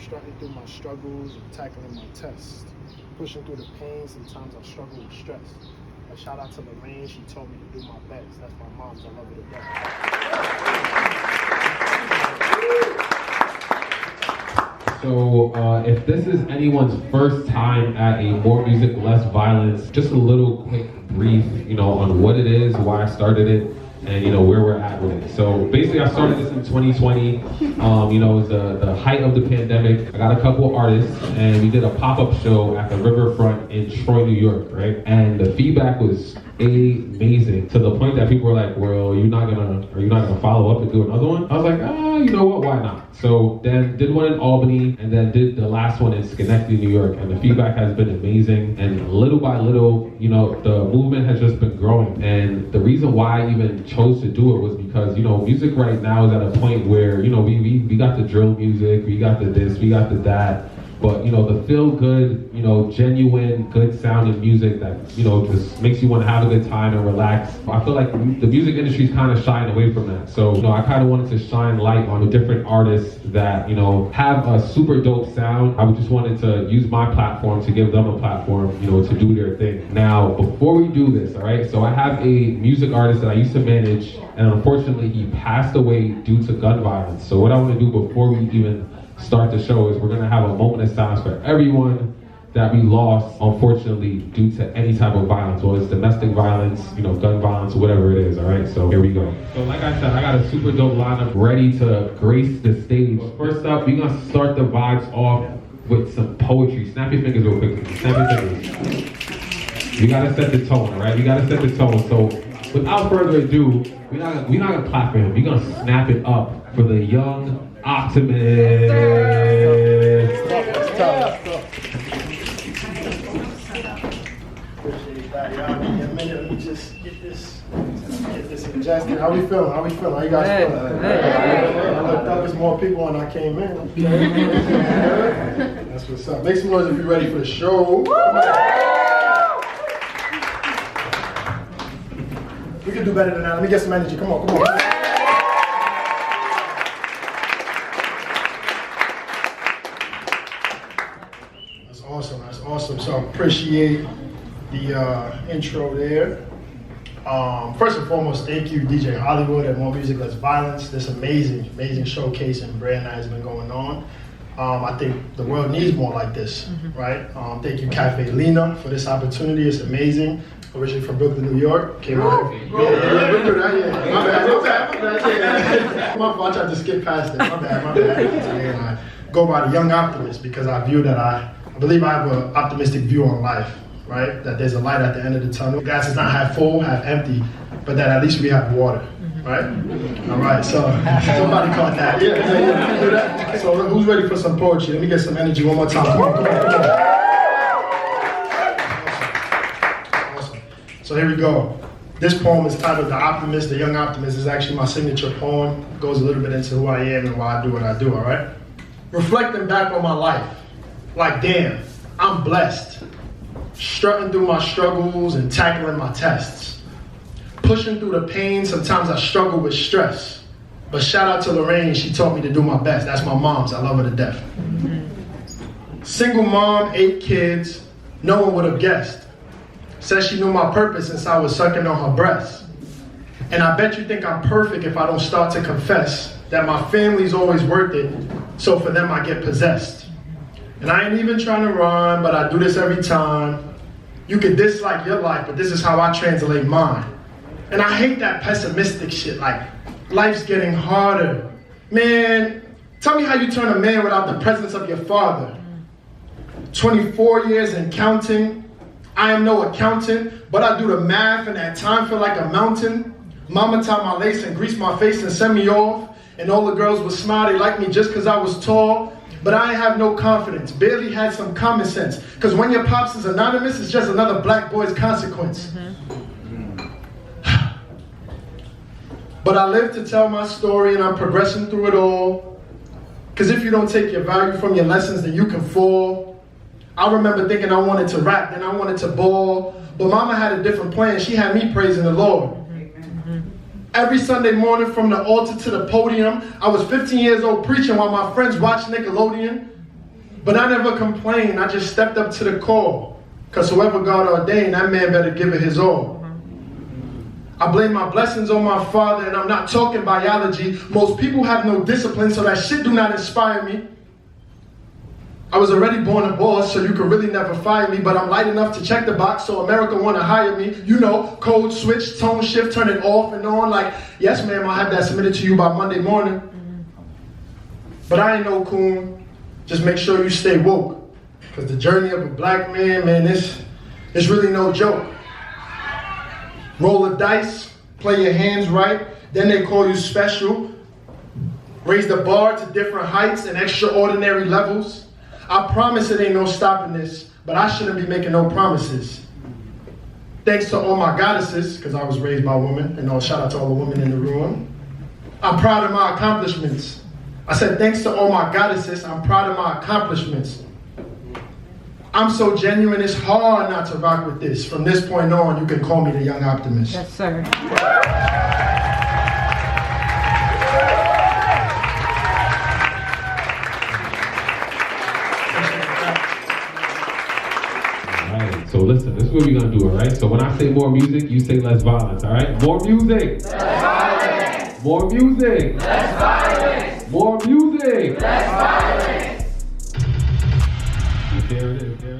strutting through my struggles and tackling my tests. Pushing through the pain, sometimes I struggle with stress. A shout out to Lorraine, she told me to do my best. That's my mom's, I love her to death. So if this is anyone's first time at a More Music, Less Violence, just a little quick brief, on what it is, why I started it, and where we're at with it. So basically I started this in 2020. It was the height of the pandemic. I got a couple of artists and we did a pop-up show at the riverfront in Troy, New York, right? And the feedback was amazing, to the point that people were like, well, are you not gonna follow up and do another one? I was like, you know what, why not? So then did one in Albany and then did the last one in Schenectady, New York, and the feedback has been amazing. And little by little, the movement has just been growing. And the reason why I even chose to do it was because, music right now is at a point where, we got the drill music, we got the this, we got the that. But, the feel good, genuine, good sounding music that, just makes you want to have a good time and relax. I feel like the music industry is kind of shying away from that. So, I kind of wanted to shine light on the different artists that, have a super dope sound. I just wanted to use my platform to give them a platform, to do their thing. Now, before we do this, all right, so I have a music artist that I used to manage, and unfortunately he passed away due to gun violence. So what I want to do before we even start the show is we're going to have a moment of silence for everyone that we lost, unfortunately, due to any type of violence, whether it's domestic violence, gun violence, whatever it is, all right? So here we go. So like I said, I got a super dope lineup ready to grace the stage. First up, we're going to start the vibes off with some poetry. Snap your fingers real quick. Snap your fingers. We got to set the tone, all right? We got to set the tone. So without further ado, we're not going to clap for him. We're going to snap it up for the Young Optimist. Appreciate that, y'all. Give me a minute. Let me just get this adjusted. How we feeling? How you guys feeling? I looked up, there's more people when I came in. That's what's up. Make some noise if you're ready for the show. We can do better than that. Let me get some energy. Come on. That's awesome. So I appreciate the intro there. First and foremost, thank you, DJ Hollywood at More Music, Less Violence. This amazing showcase and brand that has been going on. I think the world needs more like this, right? Thank you, Caffe Lena, for this opportunity. It's amazing. Originally from Brooklyn, New York. Came out here. My bad. My fault. I tried to skip past it. My bad. And I go by the Young Optimist because I believe I have an optimistic view on life, right? That there's a light at the end of the tunnel. The glass is not half full, half empty, but that at least we have water, right? All right, so somebody caught that. Yeah. So who's ready for some poetry? Let me get some energy one more time. Come on. Awesome. So here we go. This poem is titled The Optimist, The Young Optimist. Is actually my signature poem. It goes a little bit into who I am and why I do what I do, all right? Reflecting back on my life. Like, damn, I'm blessed. Strutting through my struggles and tackling my tests. Pushing through the pain, sometimes I struggle with stress. But shout out to Lorraine, she taught me to do my best. That's my mom's, I love her to death. Single mom, 8 kids, no one would have guessed. Says she knew my purpose since I was sucking on her breast. And I bet you think I'm perfect if I don't start to confess that my family's always worth it, so for them I get possessed. And I ain't even trying to rhyme, but I do this every time. You can dislike your life, but this is how I translate mine. And I hate that pessimistic shit, like, life's getting harder. Man, tell me how you turn a man without the presence of your father. 24 years and counting. I am no accountant, but I do the math and that time feel like a mountain. Mama tied my lace and greased my face and sent me off. And all the girls would smile, they liked me just cause I was tall. But I ain't have no confidence, barely had some common sense. Cause when your pops is anonymous, it's just another black boy's consequence. But I live to tell my story and I'm progressing through it all. Cause if you don't take your value from your lessons, then you can fall. I remember thinking I wanted to rap, then I wanted to ball. But mama had a different plan, she had me praising the Lord. Every Sunday morning from the altar to the podium, I was 15 years old preaching while my friends watched Nickelodeon. But I never complained. I just stepped up to the call. Because whoever God ordained, that man better give it his all. I blame my blessings on my father, and I'm not talking biology. Most people have no discipline, so that shit do not inspire me. I was already born a boss, so you could really never fire me, but I'm light enough to check the box, so America want to hire me. You know, code switch, tone shift, turn it off and on, like, yes ma'am, I'll have that submitted to you by Monday morning. But I ain't no coon. Just make sure you stay woke. Because the journey of a black man, it's really no joke. Roll the dice, play your hands right, then they call you special. Raise the bar to different heights and extraordinary levels. I promise it ain't no stopping this, but I shouldn't be making no promises. Thanks to all my goddesses, because I was raised by women, and shout out to all the women in the room. I'm proud of my accomplishments. I said thanks to all my goddesses, I'm proud of my accomplishments. I'm so genuine, it's hard not to rock with this. From this point on, you can call me the Young Optimist. Yes, sir. Alright, so listen, this is what we're gonna do, alright? So when I say more music, you say less violence, alright? More music! Less violence! More music! Less violence! More music! Less violence! There it is.